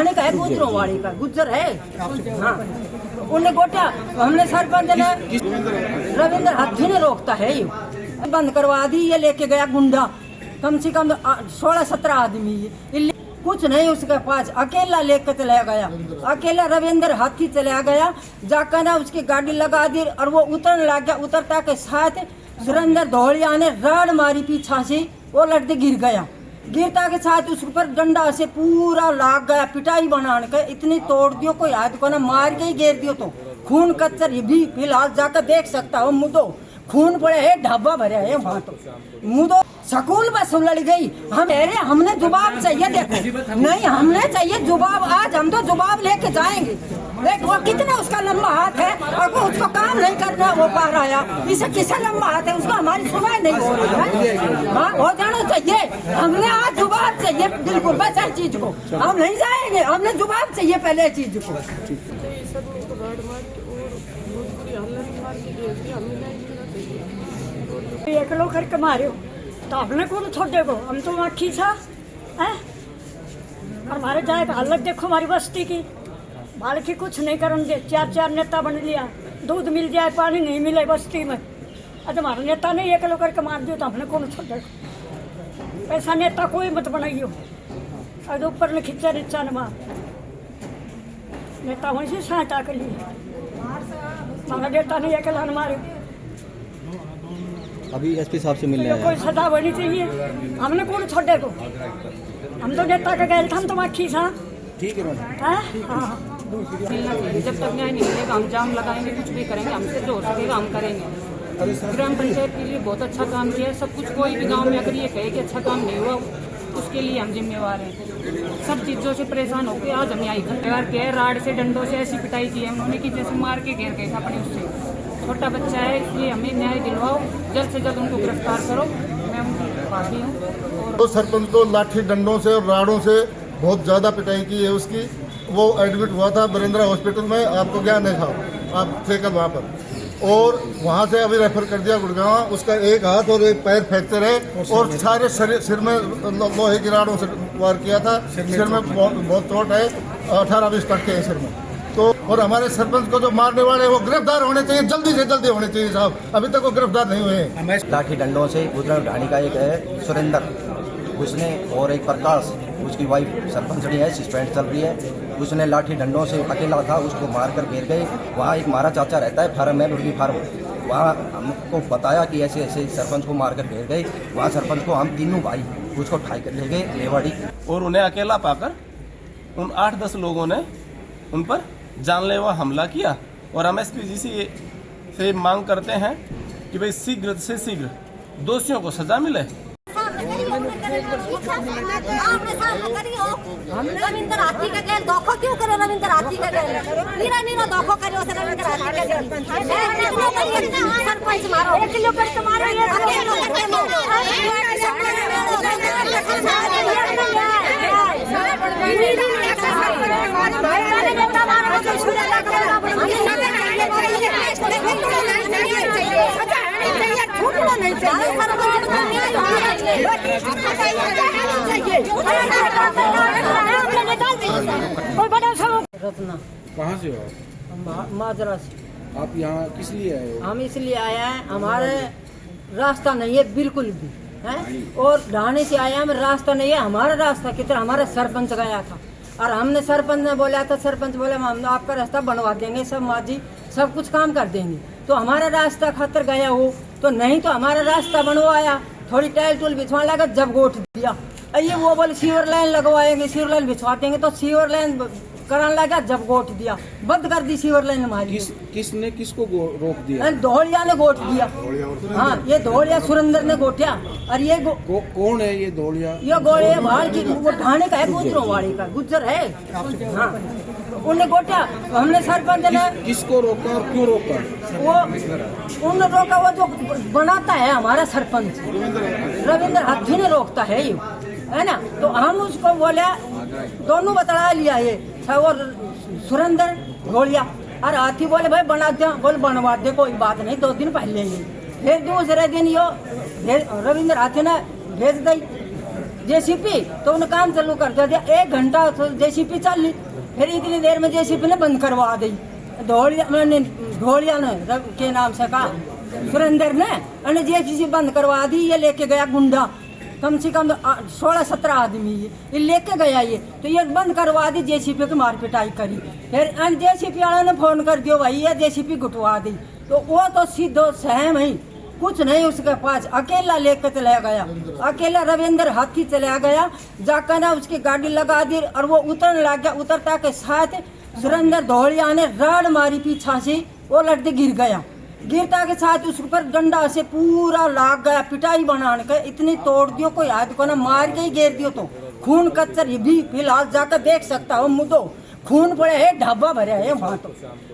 ढाने का है, गुजरों वाले का गुजर है। हाँ, उन्हें गोटा हमने सरपंच ने रविंद्र हाथी ने रोकता है, ये बंद करवा दी। ये लेके गया गुंडा, कम से कम 16-17 आदमी, कुछ नहीं उसके पास, अकेला लेकर चला गया, अकेला रविंद्र हाथी चला गया। जाकर ना उसकी गाड़ी लगा दी और वो उतरने लग गया। उतरता के साथ सुरेंद्र धोलिया ने राड मारी पीछा से, वो लड़ते गिर गया। गिरता के साथ उस पर डंडा से पूरा लाग गया, पिटाई बनाने के इतनी तोड़ दियो, कोई हाथ को ना मार के ही गिर दियो। तो खून कच्चर ये भी फिलहाल जाकर देख सकता हो, मुदो खून पड़े है, ढाबा भरे है वहाँ। तो मुदो स्कूल बस लड़ गई। हमने जवाब चाहिए, देखो नहीं हमने चाहिए जवाब। आज हम तो जवाब लेके जाएंगे। देख वो कितना उसका लंबा हाथ है और वो उसको काम नहीं करना वो पा रहा है। इसे किसा लंबा हाथ है, उसको हमारी सुनाई नहीं हो रही है। हाँ, हो जाना चाहिए। हमने आज जवाब चाहिए, बिल्कुल बस हर चीज को हम नहीं जाएंगे, हमने जवाब चाहिए पहले चीज को। एक लोग करके मारे तो हमने कौन छोड़े को, हम तो आखी था है। और हमारे जाए हालत देखो हमारी बस्ती की, बाल की कुछ नहीं करेंगे। 4 नेता बन लिया, दूध मिल जाए पानी नहीं मिले बस्ती में। आज हमारा नेता नहीं एक लोग करके मार दियो तो हमने कौन छोड़े को। ऐसा नेता कोई मत बनाइयो। और ऊपर ने खिंचा रिचा ने मार नेता वहीं से सहायता के लिए हमारा नेता नहीं अकेला मारे। अभी एसपी साहब से मिलने आया, कोई सजा होनी चाहिए, हमने कौन छोड़े को। हम तो नेता का गए थे, हम तो माखी था। ठीक है मैडम। हाँ, जब तक न्याय नहीं मिलेगा हम जाम लगाएंगे, कुछ भी करेंगे, हमसे जो हो सकेगा हम करेंगे। ग्राम पंचायत के लिए बहुत अच्छा काम किया है सब कुछ। कोई भी गांव में अगर ये कहे कि अच्छा काम नहीं हुआ, उसके लिए हम जिम्मेवार हैं। सब चीज़ों से परेशान होकर आज हम यहाँ घर के राड से डंडों से ऐसी पिटाई की है उन्होंने कि जैसे मार के घेर गए अपने उससे। छोटा बच्चा है, इसलिए हमें न्याय दिलवाओ, जल्द से जल्द उनको गिरफ्तार करो। मैं उनकी पार्टी हूँ। तो सरपंच को लाठी डंडों से और राड़ों से बहुत ज़्यादा पिटाई की है उसकी। वो एडमिट हुआ था बरेंद्रा हॉस्पिटल में, आपको ज्ञान नहीं था, आप थे कल वहाँ पर। और वहाँ से अभी रेफर कर दिया गुड़गांव। उसका एक हाथ और एक पैर फ्रैक्चर है और सारे सिर में लोहे की राड़ों से वार किया था। सिर में बहुत चोट है, 18-20 टक्के है सिर में। तो और हमारे सरपंच को जो मारने वाले वो गिरफ्तार होने चाहिए, जल्दी से जल्दी होने चाहिए साहब। अभी तक वो गिरफ्तार नहीं हुए हैं। लाठी डंडों से गुजरात ढाणी का एक है सुरेंद्र, उसने और एक प्रकाश, उसकी वाइफ सरपंचड़ी है, सस्पेंड चल रही है। उसने लाठी डंडों से अकेला था, उसको मारकर गिर गए। वहाँ एक हमारा चाचा रहता है फार्म है, मुर्गी फार्म, वहाँ हमको बताया कि ऐसे ऐसे सरपंच को मारकर गिर गए। वहाँ सरपंच को हम तीनों भाई उसको उठाई कर ले गए रेवाड़ी। और उन्हें अकेला पाकर उन 8-10 लोगों ने उन पर जानलेवा हमला किया। और हम एसपी जी से मांग करते हैं कि भाई शीघ्र से शीघ्र दोषियों को सजा मिले। रविंद्र हाथी का गैल दोखो क्यों करे? रविंद्र हाथी का गैल नीरा दोखो करे उसे रविंद्र हाथी का गैल सरपंच मारो, एक किलो कर मारो, ये अकेलो करके मारो। रत्ना कहाँ से हो? माजरा से। आप यहाँ किस लिए आए हो? हम इसलिए आए हैं, हमारे रास्ता नहीं है बिल्कुल भी है। और ढाणे से आए हैं, रास्ता नहीं है। हमारा रास्ता कितना, हमारा सरपंच गया था और हमने सरपंच ने बोला था, सरपंच बोले हम आपका रास्ता बनवा देंगे, सब माजी सब कुछ काम कर देंगे। तो हमारा रास्ता खतर गया हो तो नहीं, तो हमारा रास्ता बनवाया, थोड़ी टाइल टूल बिछवा लगा, जब गोट दिया। ये वो बोले सीवर लाइन लगवाएंगे, सीवर लाइन बिछवा देंगे, तो सीवर लाइन कराने लगा, जब गोट दिया बंद कर दी सीवर लाइन हमारी। किसने किसको रोक दिया? धोलिया ने गोट दिया। हाँ, ये धोलिया सुरेंद्र ने गोटिया। और ये कौन है ये धोलिया? ये गोलिया बाहर की, वो ढाणे का है, गुजरों वाले का गुजर है। हाँ, उन्हें गोटिया। हमने सरपंच ने किसको रोका और क्यों रोका? वो उन्होंने रोका, वो जो बनाता है हमारा सरपंच रविंद्र हाथी ने रोकता है ये, है ना। तो हम उसको बोले, दोनों बता लिया ये और सुरेंद्र घोड़िया और हाथी बोले भाई बना दे, बोल बनवा दे, कोई बात नहीं। 2 दिन पहले ही फिर दूसरे दिन यो रविंद्र हाथी ने भेज दी जेसीपी, तो उन्हें काम चालू कर दिया। 1 घंटा तो जेसीपी चल ली, फिर इतनी देर में जेसीपी ने बंद करवा दी। ढोलिया ने के नाम से कहा सुरेंद्र ने जेसीपी बंद करवा दी। ये लेके गया गुंडा, कम से कम 16-17 आदमी ये लेके गया। ये तो ये बंद करवा दी, जेसीपी की मार पिटाई करी। फिर जेसीपी वाले ने फोन कर दियो भाई ये जेसीपी गुटवा दी। तो वो तो सीधो सहम ही कुछ नहीं उसके पास, अकेला लेकर चला गया। अकेला रविंद्र हाथी चला गया, जाकर ना उसकी गाड़ी लगा दी और वो उतरने लग गया। उतरता के साथ सुरेंद्र धोलिया ने राड मारी पीछा से, वो लड़के गिर गया। गिरता के साथ उस पर डंडा से पूरा लाग गया, पिटाई बनाने के इतनी तोड़ दियो, कोई हाथ को ना मार के ही गिर दियो। तो खून कच्चर ये भी फिलहाल जाकर देख सकता हो, मुदो खून पड़े है, ढाबा भरे है वहाँ। तो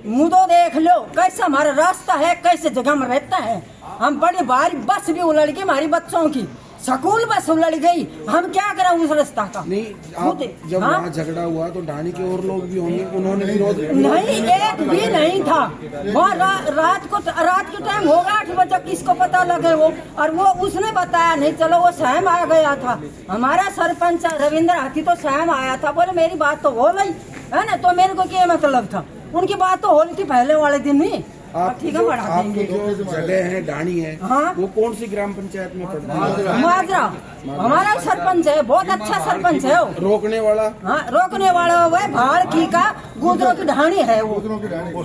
मुदो देख लो कैसा हमारा रास्ता है, कैसे जगह में रहता है। हम बड़ी भारी बस भी उलट गई, हमारी बच्चों की स्कूल बस उलट गई, हम क्या करें उस रास्ता का। नहीं, आप जब वहाँ झगड़ा हुआ तो ढाणी के और लोग भी होंगे, उन्होंने विरोध नहीं, एक भी नहीं था वहाँ। रात के टाइम होगा 8 बजे, किसको पता लगे वो, और वो उसने बताया नहीं। चलो वो स्वयं आ गया था, हमारा सरपंच रविंद्र हाथी तो स्वयं आया था। बोले मेरी बात तो हो गई है ना, तो मेरे को क्या मतलब था, उनकी बात तो हो रही थी पहले वाले दिन ही। आपकी जो जगह है ढाणी है, हाँ? वो कौन सी ग्राम पंचायत में पड़ता है? माजरा हमारा सरपंच है, बहुत अच्छा सरपंच है वो। रोकने वाला? हाँ, रोकने वाला वो है भाड़ की का गुजरों की ढाणी है वो।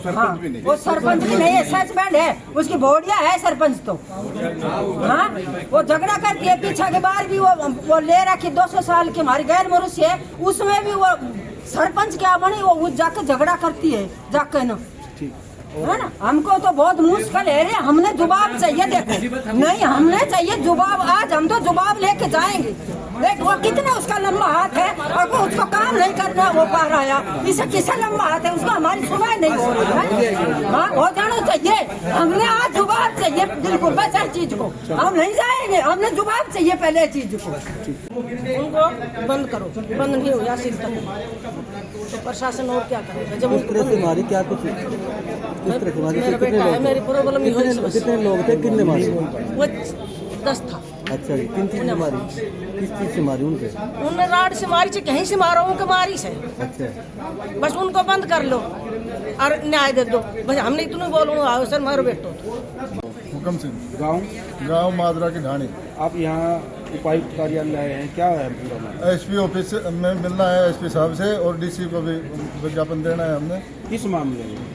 हाँ, वो सरपंच भी नहीं है, सस्पेंड है, उसकी बोडिया है सरपंच तो। हाँ, वो झगड़ा करती है, पीछा के बार भी वो ले रखी 200 साल की हमारी गैर मनुष्य है, उसमें भी वो सरपंच क्या बनी, वो जाकर झगड़ा करती है जाकर ना, है ना। हमको तो बहुत मुश्किल है रे, हमने जवाब चाहिए। देखो नहीं, हमने चाहिए जवाब। आज हम तो जवाब लेके जाएंगे। देख वो कितना उसका लंबा हाथ है और वो उसको काम नहीं करना वो पा रहा है। इसे किसा लंबा हाथ है, उसको हमारी सुनाई नहीं हो रही है। हाँ, हो जाना चाहिए। हमने आज जवाब चाहिए, बिल्कुल बस हर चीज को हम नहीं जाएंगे, हमने जवाब चाहिए पहले चीज को। उनको बंद करो, बंद नहीं हुआ सिल तक तो प्रशासन और क्या करेगा। जब उस तरह से मारी क्या कुछ मेरा बेटा है, मेरी प्रॉब्लम ही हुई। कितने लोग थे, कितने मारे? वो 10 था। अच्छा जी, किन चीज से मारी, किस चीज से मारी उनके? उन्होंने राड से मारी, कहीं से मारो उनके मारी से। अच्छा, बस उनको बंद कर लो और न्याय दे दो, बस हमने इतना बोलूँगा। आओ सर मारो बेटो। हुक्म सिंह, गांव माजरा की ढाणी। आप यहाँ उपायुक्त कार्यालय आए हैं, क्या है पूरा? एसपी ऑफिस में मिलना है एसपी साहब से, और डीसी को भी विज्ञापन देना है हमने। किस मामले में?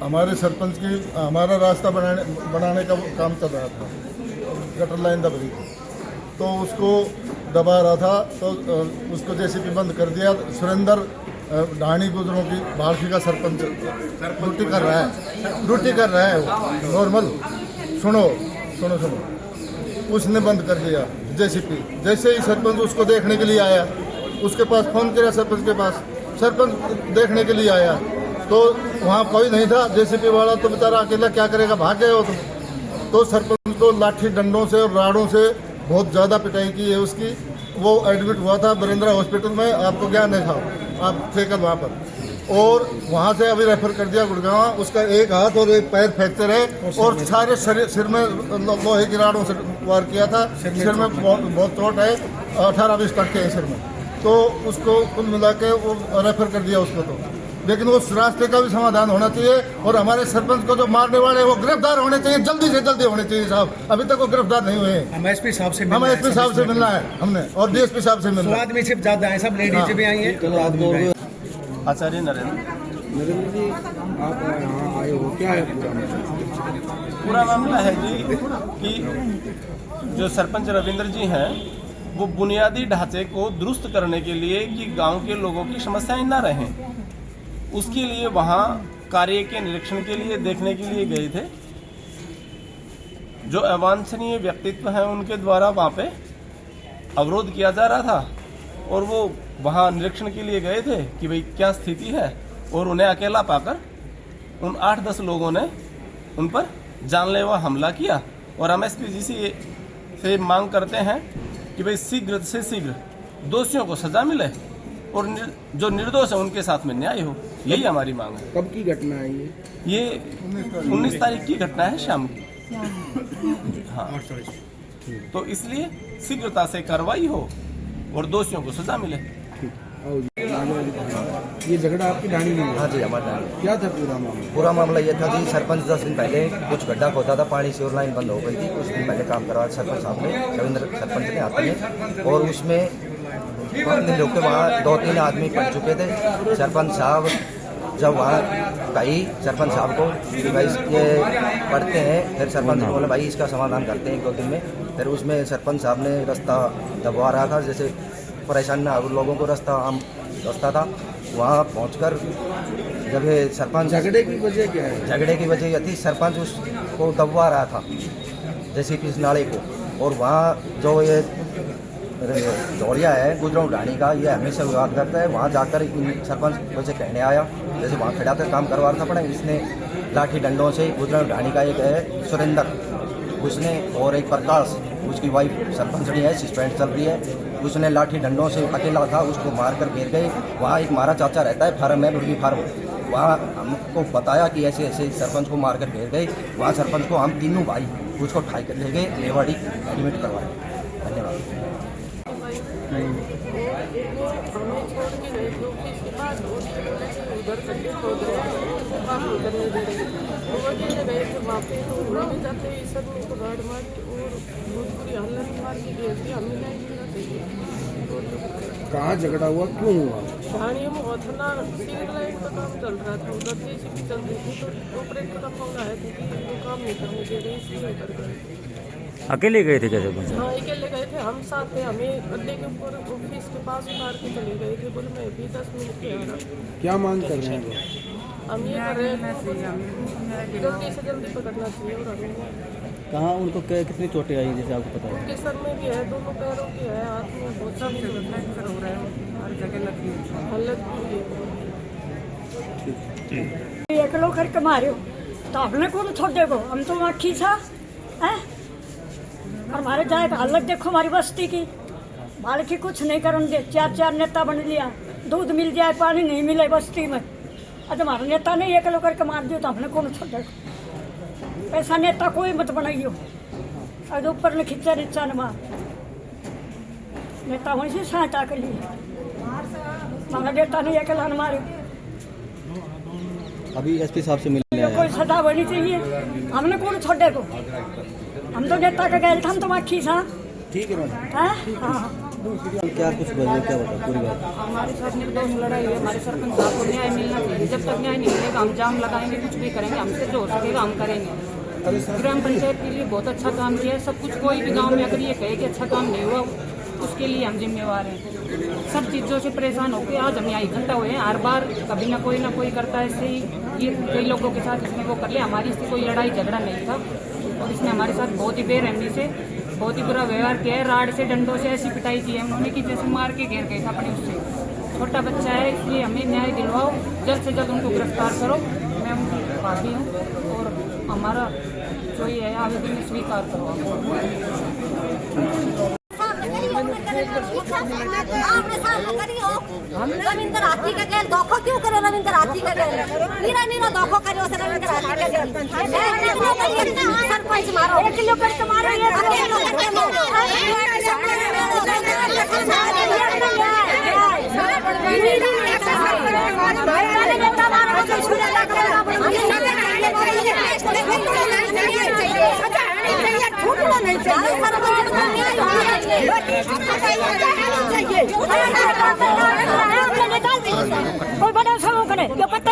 हमारे सरपंच की हमारा रास्ता बनाने का काम चल रहा था, गटर लाइन दब रही थी, तो उसको दबा रहा था, तो उसको जेसीबी बंद कर दिया। सुरेंद्र ढाणी गुजरों की भारती का सरपंच ड्यूटी कर रहा है वो नॉर्मल। सुनो, उसने बंद कर दिया जेसीपी। जैसे ही सरपंच उसको देखने के लिए आया, उसके पास फोन किया सरपंच के पास, सरपंच देखने के लिए आया तो वहाँ कोई नहीं था। जेसीपी वाला तो बेचारा अकेला क्या करेगा, भाग गए हो तुम। तो सरपंच को लाठी डंडों से और राड़ों से बहुत ज़्यादा पिटाई की है उसकी। वो एडमिट हुआ था बरेंद्रा हॉस्पिटल में, आपको ज्ञान नहीं था, आप थे कल वहाँ पर, और वहाँ से अभी रेफर कर दिया गुड़गांव। उसका एक हाथ और एक पैर फ्रैक्चर है, और सारे सिर में लोहे की राड़ों से वार किया था। सिर में बहुत चोट है, 18-20 टक्के है सिर में। तो उसको कुल मिला के वो रेफर कर दिया उसको। तो लेकिन उस रास्ते का भी समाधान होना चाहिए, और हमारे सरपंच को जो मारने वाले वो गिरफ्तार होने चाहिए, जल्दी से जल्दी होने चाहिए साहब। अभी तक वो गिरफ्तार नहीं हुए हैं। हम एसपी साहब से मिलना है हमने, और डीएसपी साहब से मिलना है। आदमी सिर्फ ज्यादा है, सब लेडीज भी आई हैं। आचार्य नरेंद्र जी, आप यहाँ आए हो, क्या है पूरा मामला है जी कि जो सरपंच रविंद्र जी हैं वो बुनियादी ढांचे को दुरुस्त करने के लिए कि गांव के लोगों की समस्याएं ना रहें, उसके लिए वहाँ कार्य के निरीक्षण के लिए देखने के लिए गए थे। जो अवांछनीय व्यक्तित्व हैं उनके द्वारा वहाँ पे अवरोध किया जा रहा था, और वो वहाँ निरीक्षण के लिए गए थे कि भाई क्या स्थिति है, और उन्हें अकेला पाकर उन 8-10 लोगों ने उन पर जानलेवा हमला किया। और हम एसपी से मांग करते हैं कि भाई शीघ्र से शीघ्र दोषियों को सजा मिले और जो निर्दोष है उनके साथ में न्याय हो, यही हमारी मांग है। कब की घटना है ये 19 तारीख की घटना है, शाम की। हाँ, तो इसलिए शीघ्रता से कार्रवाई हो और दोषियों को सजा मिले। आओ जी, ये झगड़ा आपकी ढाणी में हाँ जी, हमारा क्या था पूरा मामला? पूरा मामला ये था जी, सरपंच 10 दिन पहले कुछ गड्ढा खोदा था, पानी से और लाइन बंद हो गई थी। कुछ दिन पहले काम करवाया सरपंच साहब ने, रविंद्र सरपंच ने आते ने, और उसमें 5 दिन लोग के वहाँ 2-3 आदमी पड़ चुके थे। सरपंच साहब जब वहाँ कही सरपंच साहब को कि भाई ये पढ़ते हैं, फिर सरपंच ने बोला भाई इसका समाधान करते हैं 1-2 दिन में। फिर उसमें सरपंच साहब ने रास्ता दबवा रहा था, जैसे परेशान ना लोगों को रास्ता आम रास्ता था। वहाँ पहुँचकर जब ये सरपंच, झगड़े की वजह क्या है? झगड़े की वजह यह थी सरपंच उसको दबवा रहा था जैसे कि इस नाले को, और वहाँ जो ये दौड़िया है गुजराऊ ढाणी का, ये हमेशा विवाद करता है। वहाँ जाकर सरपंच मुझे कहने आया, जैसे वहाँ खड़ा कर काम करवा रहा था पड़ा, इसने लाठी डंडों से गुजराऊ ढाणी का एक है सुरेंद्र, उसने और एक प्रकाश, उसकी वाइफ सरपंचड़ी है, सस्पेंड चल रही है, उसने लाठी डंडों से अकेला था, उसको मार कर घेर गए। वहाँ एक हमारा चाचा रहता है फार्म है, मुर्गी फार्म, वहाँ हमको बताया कि ऐसे ऐसे सरपंच को मार कर घेर गए। वहाँ सरपंच को हम तीनों भाई उसको उठाई कर ले गए, रेवाड़ी एडमिट करवाए। धन्यवाद। हमें छोड़ के गए थे उसके बाद उधर गड्ढे खोद रहे काम उधर नहीं दे रहे, वो गिरने गए थे वहाँ पे, तो उन्होंने जाते ही सब को गाड़ मार के और बहुत बुरी हालत मार के गए थे। हमें नहीं मिलना चाहिए। कहाँ झगड़ा हुआ, क्यों हुआ? ढाणियों में बहुत ना सिविल लाइन का काम चल रहा था, उधर जेसीबी चल रही थी, तो ऑपरेटर का फोन आया था कि वो काम नहीं करने दे रहे, इसलिए कर गए। अकेले गए थे कैसे? हाँ अकेले गए थे, हम साथ थे, हमें अड्डे के ऊपर ऑफिस के पास उतार के चले गए थे। बोले मैं भी 10 मिनट के आ रहा। क्या मांग कर रहे हैं? हम ये कर रहे हैं जल्दी से जल्दी पकड़ना चाहिए। और हमें कहाँ उनको कितनी चोटें आई जैसे आपको पता है? उनके सर में भी है, दोनों पैरों की है, हाथ में बहुत सारी फ्रैक्चर हो रहा है, हर जगह लगी हालत भी है। एक लोग करके मारे तो आपने कौन छोड़ देगो? हम तो वहाँ खींचा है, और हमारे जाए हालत देखो हमारी बस्ती की, बाल की कुछ नहीं करन दे। 4 नेता बन लिया, दूध मिल जाए पानी नहीं मिले बस्ती में। अब हमारे नेता ने एक लोग करके मार दियो तो हमने कौन छोड़ देगा? ऐसा नेता कोई मत बनाइयो, और ऊपर ने खींचा नीचा ने मार नेता वहीं से सहायता कर लिए, हमारा नेता ने अकेला न मारे। अभी एसपी साहब से मिलने आए कोई सजा होनी चाहिए, हमने कौन छोड़े को? हम तो नेता का गए थे, हम तो माखी था। ठीक है मैडम। हाँ क्या कुछ बोलिए, क्या बता पूरी बात? हमारे साथ निर्दोष लड़ाई है, हमारे सरपंच साहब को न्याय मिलना चाहिए। जब तक न्याय नहीं मिलेगा हम जाम लगाएंगे, कुछ भी करेंगे, हमसे जो हो सकेगा हम करेंगे। ग्राम पंचायत के लिए बहुत अच्छा काम किया है, सब कुछ। कोई भी गांव में अगर ये कहे कि अच्छा काम नहीं हुआ, उसके लिए हम जिम्मेवार हैं। सब चीज़ों से परेशान होकर आज हम यहाँ इकट्ठा हुए हैं। हर बार कभी ना कोई करता है ऐसे ही, ये कई लोगों के साथ इसने वो कर लिया। हमारी इससे कोई लड़ाई झगड़ा नहीं था, और इसने हमारे साथ बहुत ही बेरहमी से बहुत ही बुरा व्यवहार किया है। राड से डंडों से ऐसी पिटाई की है उन्होंने कि जैसे मार के घेर गए था अपने उससे। छोटा बच्चा है, इसलिए हमें न्याय दिलवाओ, जल्द से जल्द उनको गिरफ्तार करो। मैं उनकी भाभी हूँ और हमारा जो ये है आवेदन स्वीकार करो। रविंद्र हाथी का गैल दोखो क्यों करे? रविंद्र हाथी का गैल नीरा दोखो करे उसे रविंद्र हाथी का गैल। सरपंच मारो, 1 किलो करके मारो, 1 किलो करके मारो। कोई बड़ा समूह करे, जो पता